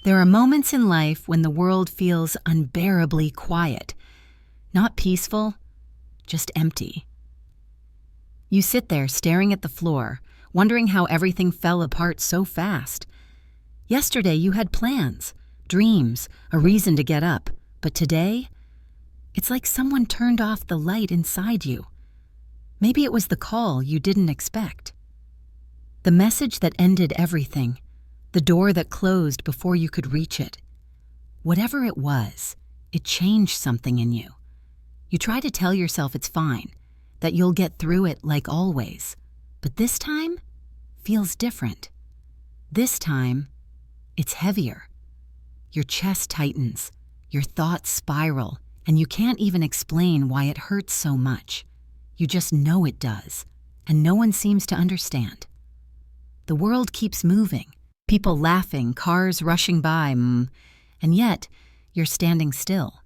There are moments in life when the world feels unbearably quiet. Not peaceful, just empty. You sit there staring at the floor, wondering how everything fell apart so fast. Yesterday you had plans, dreams, a reason to get up. But today, it's like someone turned off the light inside you. Maybe it was the call you didn't expect. The message that ended everything. The door that closed before you could reach it. Whatever it was, it changed something in you. You try to tell yourself it's fine, that you'll get through it like always. But this time feels different. This time, it's heavier. Your chest tightens, your thoughts spiral, and you can't even explain why it hurts so much. You just know it does, and no one seems to understand. The world keeps moving. People laughing, cars rushing by, and yet you're standing still.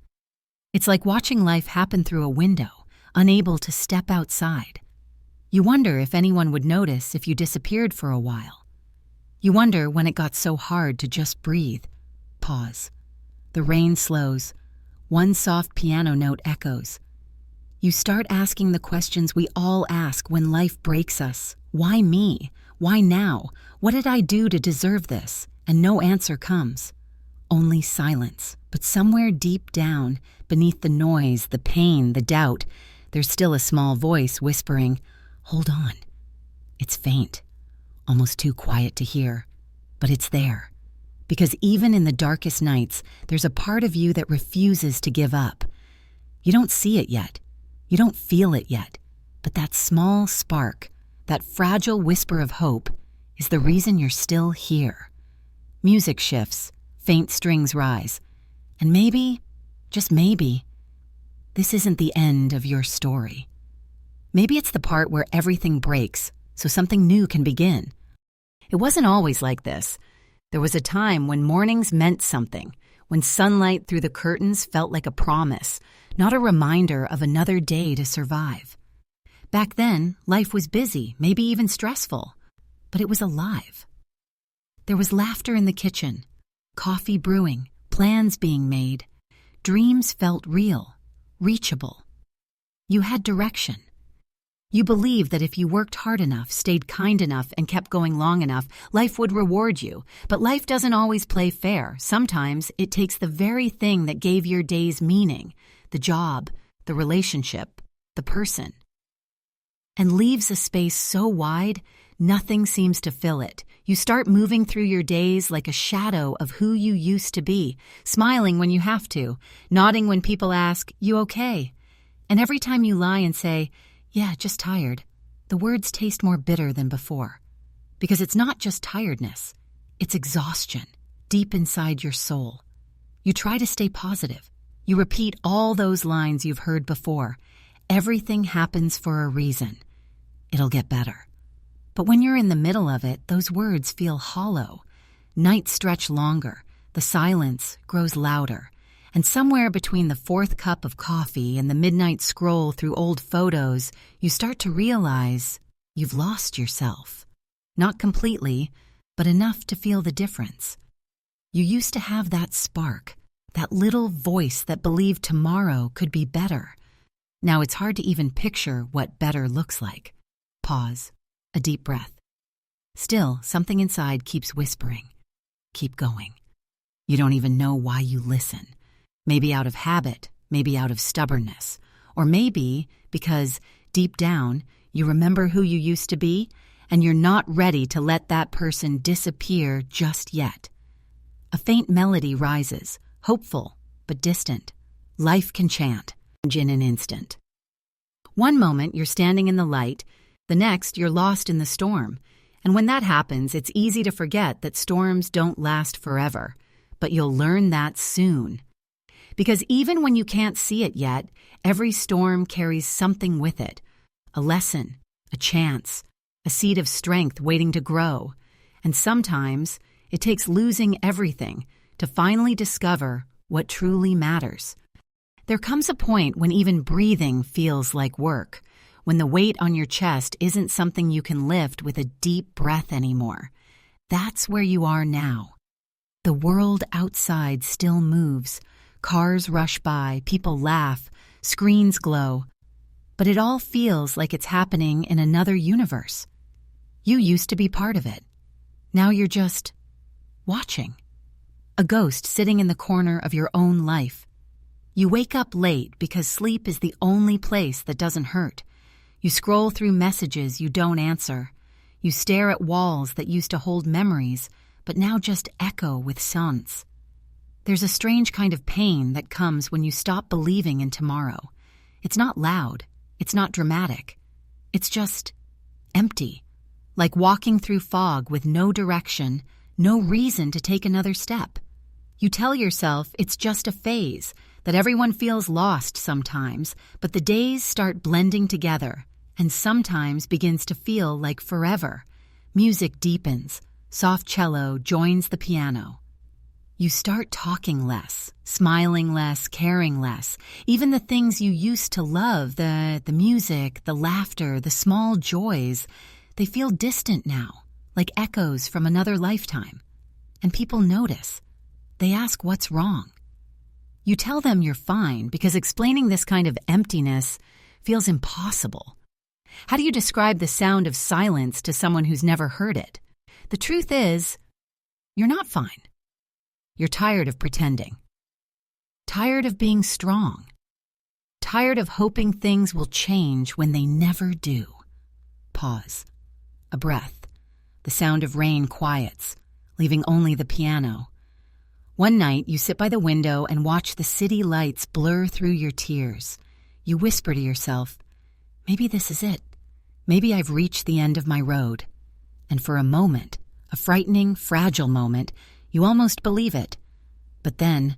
It's like watching life happen through a window, unable to step outside. You wonder if anyone would notice if you disappeared for a while. You wonder when it got so hard to just breathe. Pause. The rain slows. One soft piano note echoes. You start asking the questions we all ask when life breaks us. Why me? Why now? What did I do to deserve this? And no answer comes. Only silence. But somewhere deep down, beneath the noise, the pain, the doubt, there's still a small voice whispering, "Hold on." It's faint, almost too quiet to hear, but it's there. Because even in the darkest nights, there's a part of you that refuses to give up. You don't see it yet. You don't feel it yet. But that small spark, that fragile whisper of hope, is the reason you're still here. Music shifts, faint strings rise, and maybe, just maybe, this isn't the end of your story. Maybe it's the part where everything breaks, so something new can begin. It wasn't always like this. There was a time when mornings meant something, when sunlight through the curtains felt like a promise, not a reminder of another day to survive. Back then, life was busy, maybe even stressful, but it was alive. There was laughter in the kitchen, coffee brewing, plans being made. Dreams felt real, reachable. You had direction. You believed that if you worked hard enough, stayed kind enough, and kept going long enough, life would reward you. But life doesn't always play fair. Sometimes it takes the very thing that gave your days meaning, the job, the relationship, the person, and leaves a space so wide, nothing seems to fill it. You start moving through your days like a shadow of who you used to be, smiling when you have to, nodding when people ask, "You okay?" And every time you lie and say, "Yeah, just tired," the words taste more bitter than before. Because it's not just tiredness, it's exhaustion, deep inside your soul. You try to stay positive. You repeat all those lines you've heard before. Everything happens for a reason. It'll get better. But when you're in the middle of it, those words feel hollow. Nights stretch longer. The silence grows louder. And somewhere between the fourth cup of coffee and the midnight scroll through old photos, you start to realize you've lost yourself. Not completely, but enough to feel the difference. You used to have that spark, that little voice that believed tomorrow could be better. Now it's hard to even picture what better looks like. Pause. A deep breath. Still, something inside keeps whispering. Keep going. You don't even know why you listen. Maybe out of habit, maybe out of stubbornness, or maybe because, deep down, you remember who you used to be, and you're not ready to let that person disappear just yet. A faint melody rises, hopeful, but distant. Life can chant, in an instant. One moment you're standing in the light, the next you're lost in the storm. And when that happens, it's easy to forget that storms don't last forever. But you'll learn that soon. Because even when you can't see it yet, every storm carries something with it. A lesson, a chance, a seed of strength waiting to grow. And sometimes it takes losing everything to finally discover what truly matters. There comes a point when even breathing feels like work, when the weight on your chest isn't something you can lift with a deep breath anymore. That's where you are now. The world outside still moves. Cars rush by, people laugh, screens glow. But it all feels like it's happening in another universe. You used to be part of it. Now you're just watching. A ghost sitting in the corner of your own life. You wake up late because sleep is the only place that doesn't hurt. You scroll through messages you don't answer. You stare at walls that used to hold memories, but now just echo with sounds. There's a strange kind of pain that comes when you stop believing in tomorrow. It's not loud. It's not dramatic. It's just empty, like walking through fog with no direction, no reason to take another step. You tell yourself it's just a phase, that everyone feels lost sometimes, but the days start blending together, and sometimes begins to feel like forever. Music deepens, soft cello joins the piano. You start talking less, smiling less, caring less. Even the things you used to love, the music, the laughter, the small joys, they feel distant now, like echoes from another lifetime. And people notice. They ask what's wrong. You tell them you're fine because explaining this kind of emptiness feels impossible. How do you describe the sound of silence to someone who's never heard it? The truth is, you're not fine. You're tired of pretending. Tired of being strong. Tired of hoping things will change when they never do. Pause. A breath. The sound of rain quiets, leaving only the piano. One night, you sit by the window and watch the city lights blur through your tears. You whisper to yourself, maybe this is it. Maybe I've reached the end of my road. And for a moment, a frightening, fragile moment, you almost believe it. But then,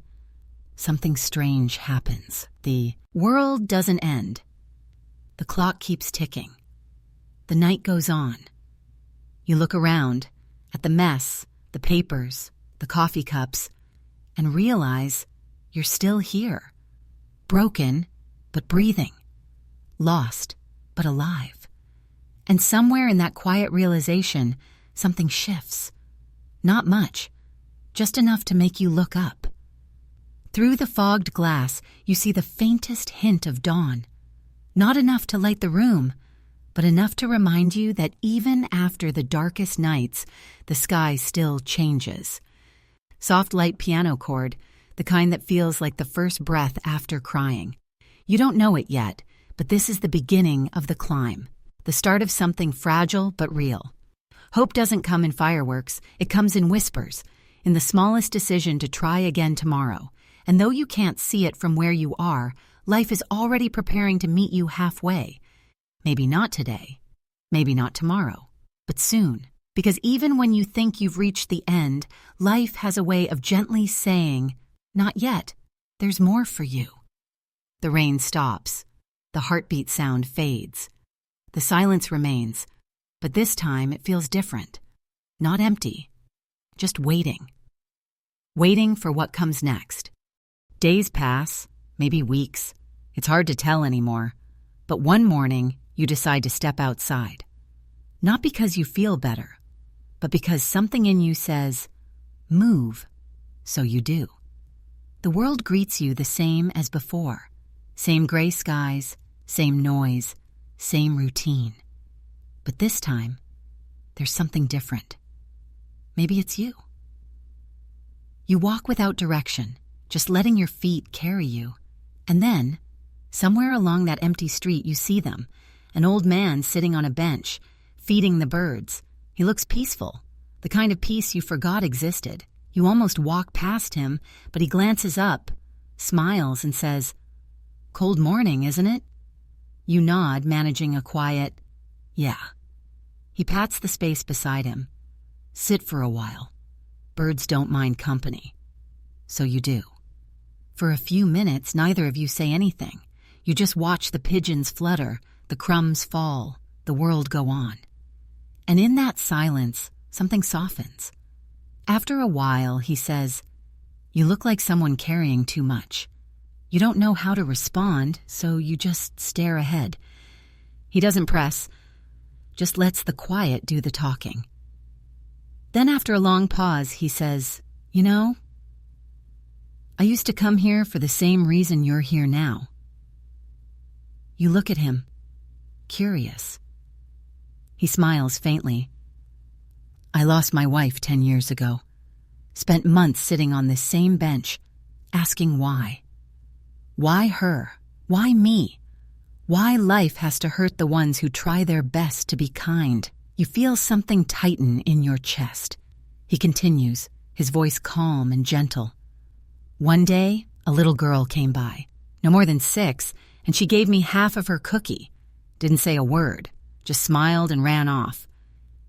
something strange happens. The world doesn't end. The clock keeps ticking. The night goes on. You look around at the mess, the papers, the coffee cups, and realize you're still here. Broken, but breathing. Lost, but alive. And somewhere in that quiet realization, something shifts. Not much, just enough to make you look up. Through the fogged glass, you see the faintest hint of dawn. Not enough to light the room, but enough to remind you that even after the darkest nights, the sky still changes. Soft light piano chord, the kind that feels like the first breath after crying. You don't know it yet, but this is the beginning of the climb, the start of something fragile but real. Hope doesn't come in fireworks, it comes in whispers, in the smallest decision to try again tomorrow. And though you can't see it from where you are, life is already preparing to meet you halfway. Maybe not today, maybe not tomorrow, but soon. Because even when you think you've reached the end, life has a way of gently saying, not yet, there's more for you. The rain stops. The heartbeat sound fades. The silence remains, but this time it feels different. Not empty, just waiting. Waiting for what comes next. Days pass, maybe weeks. It's hard to tell anymore. But one morning, you decide to step outside. Not because you feel better, but because something in you says, move, so you do. The world greets you the same as before. Same gray skies, same noise, same routine. But this time, there's something different. Maybe it's you. You walk without direction, just letting your feet carry you. And then, somewhere along that empty street, you see them, an old man sitting on a bench, feeding the birds. He looks peaceful, the kind of peace you forgot existed. You almost walk past him, but he glances up, smiles, and says, "Cold morning, isn't it?" You nod, managing a quiet, "Yeah." He pats the space beside him. "Sit for a while. Birds don't mind company." So you do. For a few minutes, neither of you say anything. You just watch the pigeons flutter, the crumbs fall, the world go on. And in that silence, something softens. After a while, he says, "You look like someone carrying too much." You don't know how to respond, so you just stare ahead. He doesn't press, just lets the quiet do the talking. Then after a long pause, he says, You know, I used to come here for the same reason you're here now. You look at him, curious. He smiles faintly. I lost my wife 10 years ago. Spent months sitting on this same bench, asking why. Why her? Why me? Why life has to hurt the ones who try their best to be kind. You feel something tighten in your chest. He continues, his voice calm and gentle. One day, a little girl came by, no more than 6, and she gave me half of her cookie. Didn't say a word, just smiled and ran off.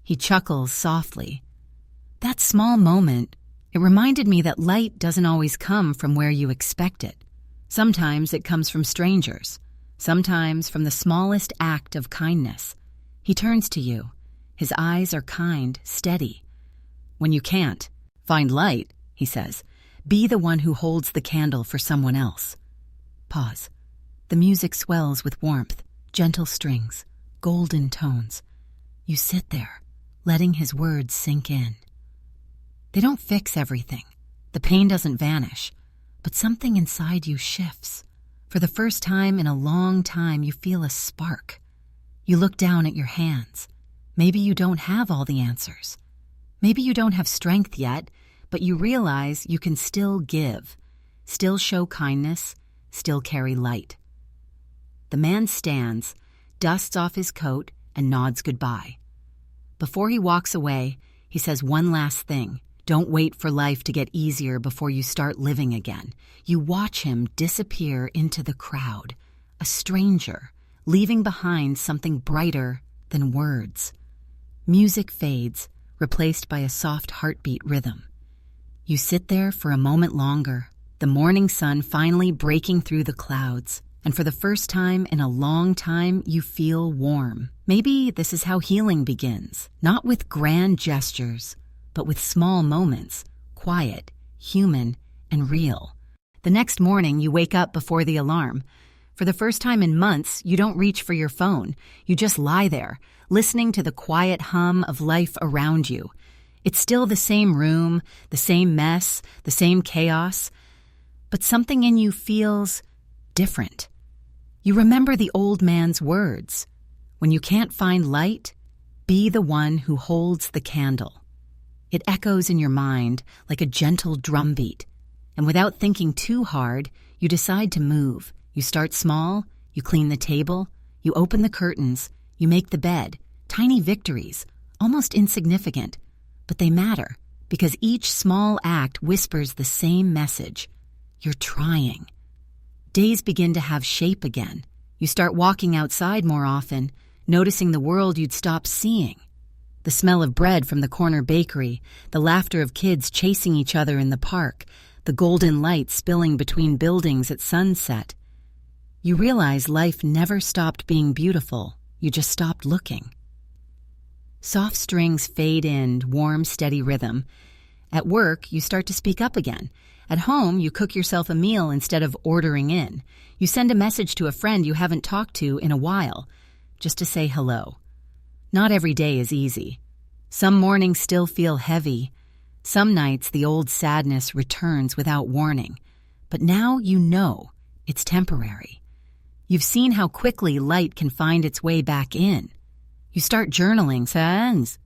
He chuckles softly. That small moment, it reminded me that light doesn't always come from where you expect it. Sometimes it comes from strangers, sometimes from the smallest act of kindness. He turns to you. His eyes are kind, steady. When you can't find light, he says, be the one who holds the candle for someone else. Pause. The music swells with warmth, gentle strings, golden tones. You sit there, letting his words sink in. They don't fix everything. The pain doesn't vanish, but something inside you shifts. For the first time in a long time, you feel a spark. You look down at your hands. Maybe you don't have all the answers. Maybe you don't have strength yet, but you realize you can still give, still show kindness, still carry light. The man stands, dusts off his coat, and nods goodbye. Before he walks away, he says one last thing. Don't wait for life to get easier before you start living again. You watch him disappear into the crowd, a stranger, leaving behind something brighter than words. Music fades, replaced by a soft heartbeat rhythm. You sit there for a moment longer, the morning sun finally breaking through the clouds, and for the first time in a long time, you feel warm. Maybe this is how healing begins, not with grand gestures, but with small moments, quiet, human, and real. The next morning, you wake up before the alarm. For the first time in months, you don't reach for your phone. You just lie there, listening to the quiet hum of life around you. It's still the same room, the same mess, the same chaos, but something in you feels different. You remember the old man's words. When you can't find light, be the one who holds the candle. It echoes in your mind like a gentle drumbeat, and without thinking too hard, you decide to move. You start small, you clean the table, you open the curtains, you make the bed. Tiny victories, almost insignificant, but they matter because each small act whispers the same message. You're trying. Days begin to have shape again. You start walking outside more often, noticing the world you'd stopped seeing. The smell of bread from the corner bakery, the laughter of kids chasing each other in the park, the golden light spilling between buildings at sunset. You realize life never stopped being beautiful. You just stopped looking. Soft strings fade in, warm, steady rhythm. At work, you start to speak up again. At home, you cook yourself a meal instead of ordering in. You send a message to a friend you haven't talked to in a while, just to say hello. Not every day is easy. Some mornings still feel heavy. Some nights, the old sadness returns without warning. But now you know it's temporary. You've seen how quickly light can find its way back in. You start journaling, sans.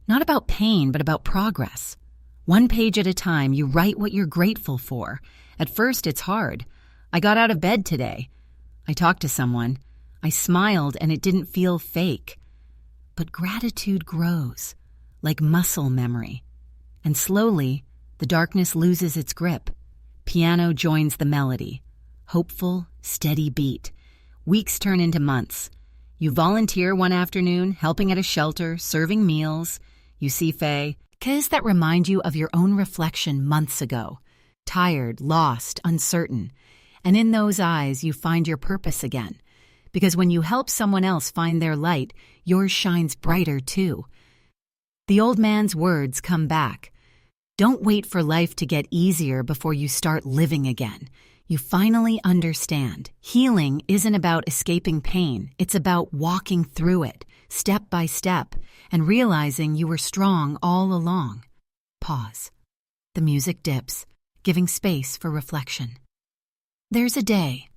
Not about pain, but about progress. One page at a time, you write what you're grateful for. At first, it's hard. I got out of bed today. I talked to someone. I smiled, and it didn't feel fake. But gratitude grows, like muscle memory. And slowly, the darkness loses its grip. Piano joins the melody. Hopeful, steady beat. Weeks turn into months. You volunteer one afternoon, helping at a shelter, serving meals. You see Faye, kids that remind you of your own reflection months ago. Tired, lost, uncertain. And in those eyes, you find your purpose again. Because when you help someone else find their light, yours shines brighter too. The old man's words come back. Don't wait for life to get easier before you start living again. You finally understand. Healing isn't about escaping pain. It's about walking through it, step by step, and realizing you were strong all along. Pause. the music dips, giving space for reflection. There's a day,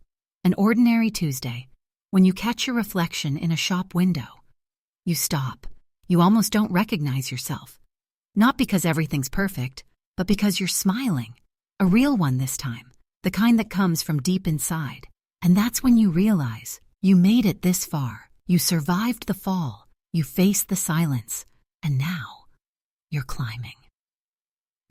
an ordinary Tuesday, when you catch your reflection in a shop window. You stop. You almost don't recognize yourself. Not because everything's perfect, but because you're smiling. A real one this time, the kind that comes from deep inside. And that's when you realize you made it this far. You survived the fall. You faced the silence. And now, you're climbing.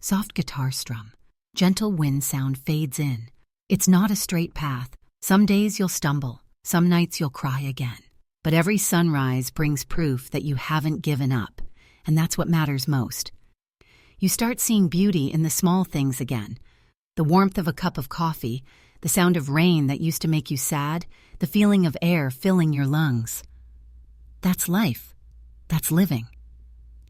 Soft guitar strum. Gentle wind sound fades in. It's not a straight path. Some days you'll stumble. Some nights you'll cry again. But every sunrise brings proof that you haven't given up. And that's what matters most. You start seeing beauty in the small things again. The warmth of a cup of coffee, the sound of rain that used to make you sad, the feeling of air filling your lungs. That's life. That's living.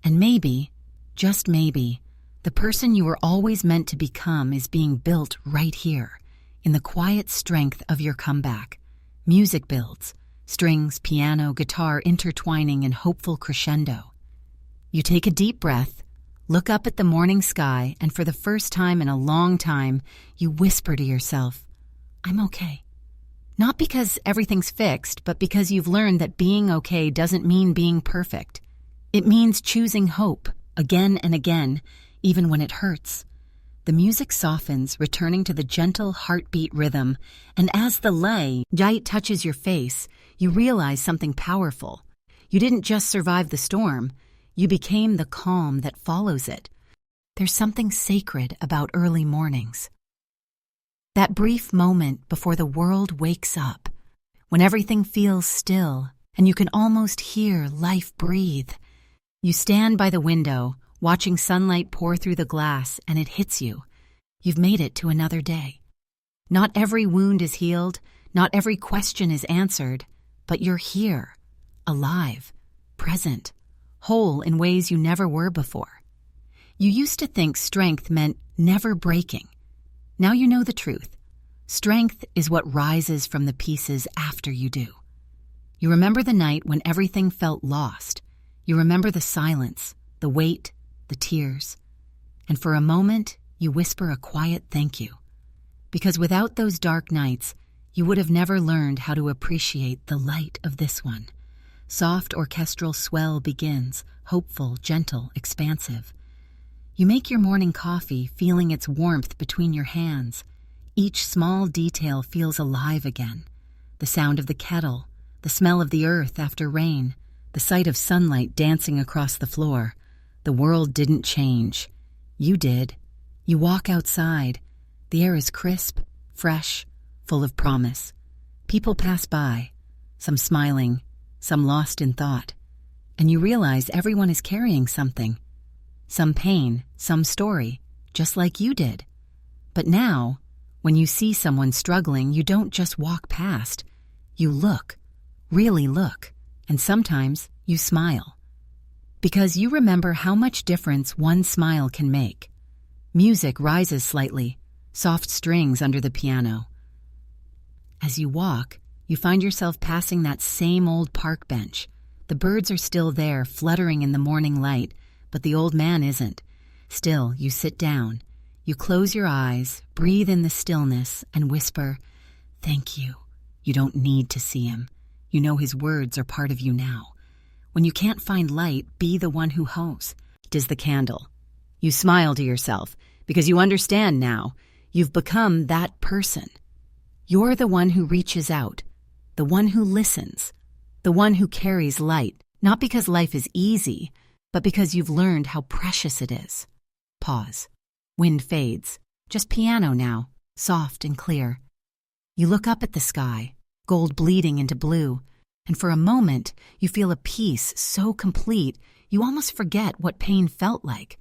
And maybe, just maybe, the person you were always meant to become is being built right here, in the quiet strength of your comeback. Music builds, strings, piano, guitar intertwining in hopeful crescendo. You take a deep breath, look up at the morning sky, and for the first time in a long time, you whisper to yourself, I'm okay. Not because everything's fixed, but because you've learned that being okay doesn't mean being perfect. It means choosing hope, again and again, even when it hurts. The music softens, returning to the gentle heartbeat rhythm, and as the light touches your face, you realize something powerful. You didn't just survive the storm, you became the calm that follows it. There's something sacred about early mornings. That brief moment before the world wakes up, when everything feels still and you can almost hear life breathe. You stand by the window, watching sunlight pour through the glass, and it hits you. You've made it to another day. Not every wound is healed, not every question is answered, but you're here, alive, present, whole in ways you never were before. You used to think strength meant never breaking. Now you know the truth. Strength is what rises from the pieces after you do. You remember the night when everything felt lost. You remember the silence, the weight, the tears. And for a moment, you whisper a quiet thank you. Because without those dark nights, you would have never learned how to appreciate the light of this one. Soft orchestral swell begins, hopeful, gentle, expansive. You make your morning coffee, feeling its warmth between your hands. Each small detail feels alive again. The sound of the kettle, the smell of the earth after rain, the sight of sunlight dancing across the floor. The world didn't change. You did. You walk outside. The air is crisp, fresh, full of promise. People pass by, some smiling, some lost in thought. And you realize everyone is carrying something. Some pain, some story, just like you did. But now, when you see someone struggling, you don't just walk past. You look, really look, and sometimes you smile. Because you remember how much difference one smile can make. Music rises slightly, soft strings under the piano. As you walk, you find yourself passing that same old park bench. The birds are still there, fluttering in the morning light, but the old man isn't. Still, you sit down. You close your eyes, breathe in the stillness, and whisper, "Thank you." You don't need to see him. You know his words are part of you now. When you can't find light, be the one who holds the candle. You smile to yourself, because you understand now. You've become that person. You're the one who reaches out, the one who listens, the one who carries light, not because life is easy, but because you've learned how precious it is. Pause. Wind fades. Just piano now, soft and clear. You look up at the sky, gold bleeding into blue, and for a moment you feel a peace so complete you almost forget what pain felt like.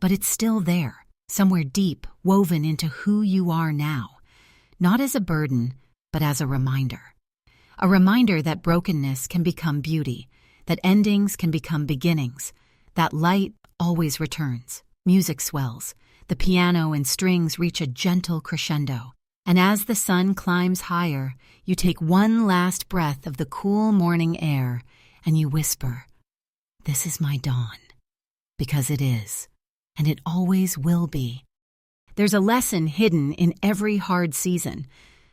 But it's still there, somewhere deep, woven into who you are now. Not as a burden, but as a reminder. A reminder that brokenness can become beauty, that endings can become beginnings, that light always returns. Music swells. The piano and strings reach a gentle crescendo. And as the sun climbs higher, you take one last breath of the cool morning air and you whisper, "This is my dawn." Because it is, and it always will be. There's a lesson hidden in every hard season,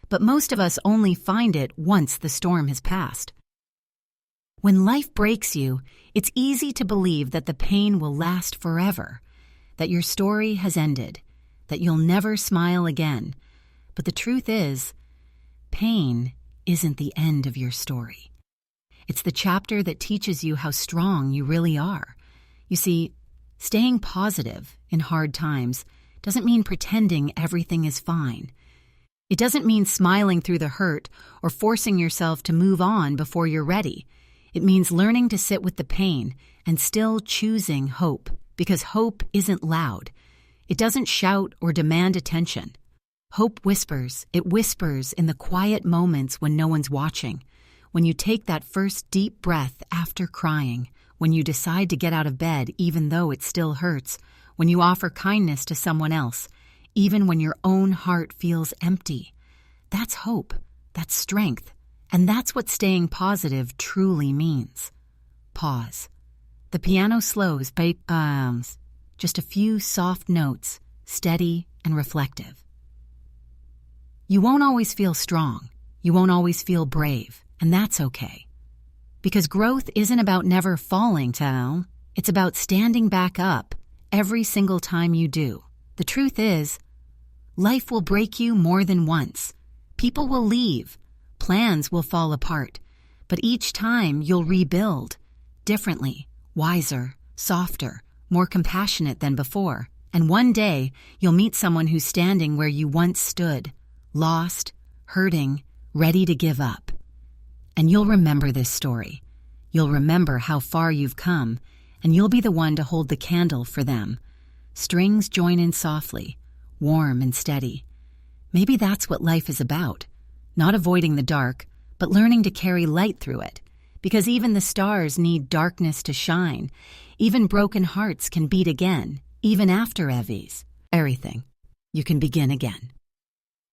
but most of us only find it once the storm has passed. When life breaks you, it's easy to believe that the pain will last forever, that your story has ended, that you'll never smile again. But the truth is, pain isn't the end of your story. It's the chapter that teaches you how strong you really are. You see, staying positive in hard times doesn't mean pretending everything is fine. It doesn't mean smiling through the hurt or forcing yourself to move on before you're ready. It means learning to sit with the pain and still choosing hope, because hope isn't loud. It doesn't shout or demand attention. Hope whispers. It whispers in the quiet moments when no one's watching, when you take that first deep breath after crying, when you decide to get out of bed even though it still hurts, when you offer kindness to someone else, even when your own heart feels empty. That's hope. That's strength. And that's what staying positive truly means. Pause. The piano slows by just a few soft notes, steady and reflective. You won't always feel strong. You won't always feel brave, and that's okay. Because growth isn't about never falling down. It's about standing back up every single time you do. The truth is, life will break you more than once. People will leave. Plans will fall apart. But each time you'll rebuild differently, wiser, softer, more compassionate than before. And one day, you'll meet someone who's standing where you once stood, lost, hurting, ready to give up. And you'll remember this story. You'll remember how far you've come, and you'll be the one to hold the candle for them. Strings join in softly, warm and steady. Maybe that's what life is about. Not avoiding the dark, but learning to carry light through it. Because even the stars need darkness to shine. Even broken hearts can beat again, even after everything. You can begin again.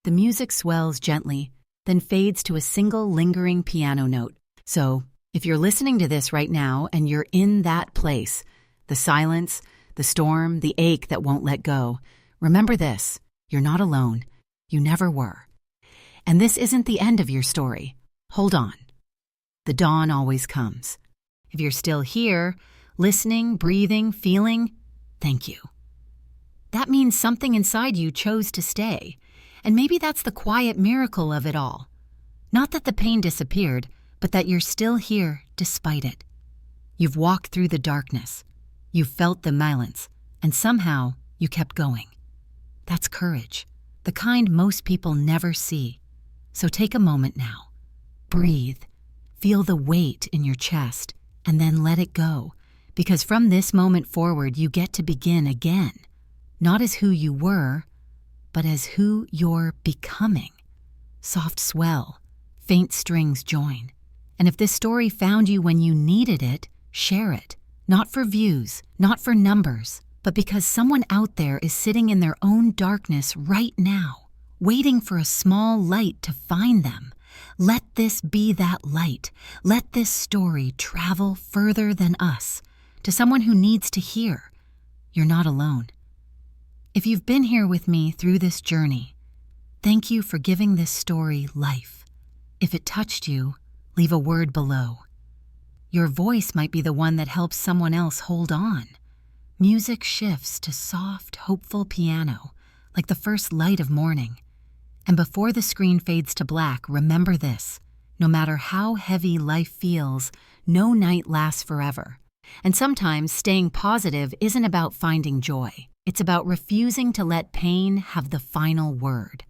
The music swells gently, then fades to a single lingering piano note. So, if you're listening to this right now and you're in that place, the silence, the storm, the ache that won't let go, remember this: you're not alone. You never were. And this isn't the end of your story. Hold on. The dawn always comes. If you're still here, listening, breathing, feeling, thank you. That means something inside you chose to stay. And maybe that's the quiet miracle of it all. Not that the pain disappeared, but that you're still here despite it. You've walked through the darkness. You've felt the silence, and somehow you kept going. That's courage, the kind most people never see. So take a moment now. Breathe. Feel the weight in your chest, and then let it go. Because from this moment forward, you get to begin again. Not as who you were, but as who you're becoming. Soft swell, faint strings join. And if this story found you when you needed it, share it. Not for views, not for numbers, but because someone out there is sitting in their own darkness right now, waiting for a small light to find them. Let this be that light. Let this story travel further than us, to someone who needs to hear. You're not alone. If you've been here with me through this journey, thank you for giving this story life. If it touched you, leave a word below. Your voice might be the one that helps someone else hold on. Music shifts to soft, hopeful piano, like the first light of morning. And before the screen fades to black, remember this: no matter how heavy life feels, no night lasts forever. And sometimes staying positive isn't about finding joy. It's about refusing to let pain have the final word.